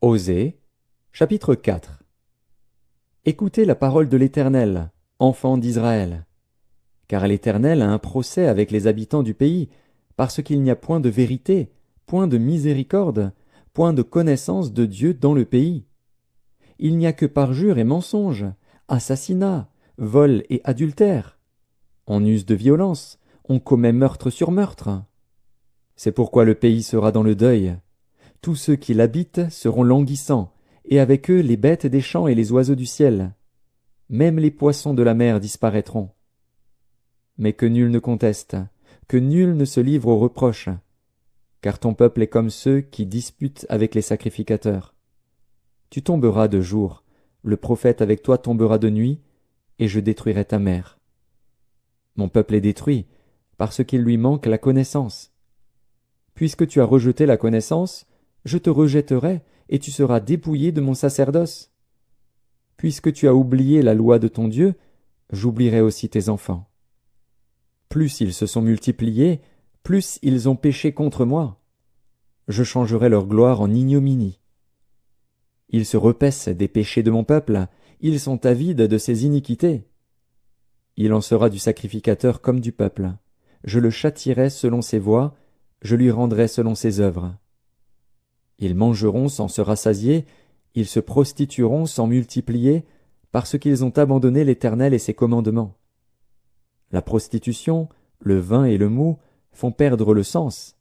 Osée, chapitre 4. Écoutez la parole de l'Éternel, enfants d'Israël. Car l'Éternel a un procès avec les habitants du pays, parce qu'il n'y a point de vérité, point de miséricorde, point de connaissance de Dieu dans le pays. Il n'y a que parjure et mensonge, assassinat, vol et adultère. On use de violence, on commet meurtre sur meurtre. C'est pourquoi le pays sera dans le deuil. Tous ceux qui l'habitent seront languissants, et avec eux les bêtes des champs et les oiseaux du ciel. Même les poissons de la mer disparaîtront. Mais que nul ne conteste, que nul ne se livre aux reproches, car ton peuple est comme ceux qui disputent avec les sacrificateurs. Tu tomberas de jour, le prophète avec toi tombera de nuit, et je détruirai ta mère. Mon peuple est détruit, parce qu'il lui manque la connaissance. Puisque tu as rejeté la connaissance, je te rejetterai, et tu seras dépouillé de mon sacerdoce. Puisque tu as oublié la loi de ton Dieu, j'oublierai aussi tes enfants. Plus ils se sont multipliés, plus ils ont péché contre moi. Je changerai leur gloire en ignominie. Ils se repaissent des péchés de mon peuple, ils sont avides de ses iniquités. Il en sera du sacrificateur comme du peuple. Je le châtierai selon ses voies, je lui rendrai selon ses œuvres. Ils mangeront sans se rassasier, ils se prostitueront sans multiplier, parce qu'ils ont abandonné l'Éternel et ses commandements. La prostitution, le vin et le mou font perdre le sens.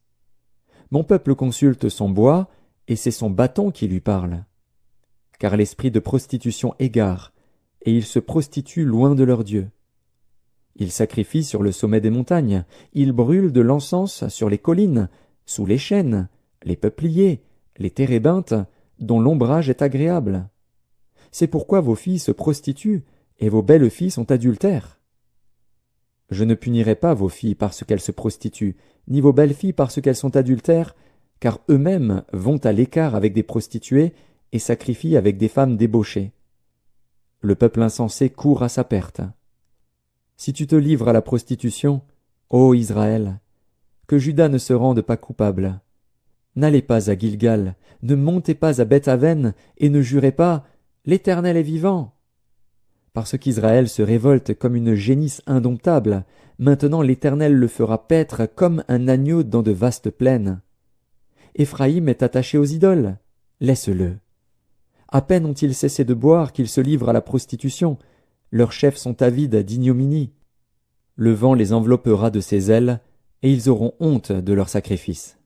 Mon peuple consulte son bois, et c'est son bâton qui lui parle. Car l'esprit de prostitution égare, et ils se prostituent loin de leur Dieu. Ils sacrifient sur le sommet des montagnes, ils brûlent de l'encens sur les collines, sous les chênes, les peupliers, les térébinthes, dont l'ombrage est agréable. C'est pourquoi vos filles se prostituent, et vos belles filles sont adultères. Je ne punirai pas vos filles parce qu'elles se prostituent, ni vos belles filles parce qu'elles sont adultères, car eux-mêmes vont à l'écart avec des prostituées et sacrifient avec des femmes débauchées. Le peuple insensé court à sa perte. Si tu te livres à la prostitution, ô Israël, que Juda ne se rende pas coupable. N'allez pas à Gilgal, ne montez pas à Beth-Aven, et ne jurez pas « L'Éternel est vivant ». Parce qu'Israël se révolte comme une génisse indomptable, maintenant l'Éternel le fera paître comme un agneau dans de vastes plaines. Éphraïm est attaché aux idoles, laisse-le. À peine ont-ils cessé de boire qu'ils se livrent à la prostitution, leurs chefs sont avides d'ignominie. Le vent les enveloppera de ses ailes, et ils auront honte de leurs sacrifices.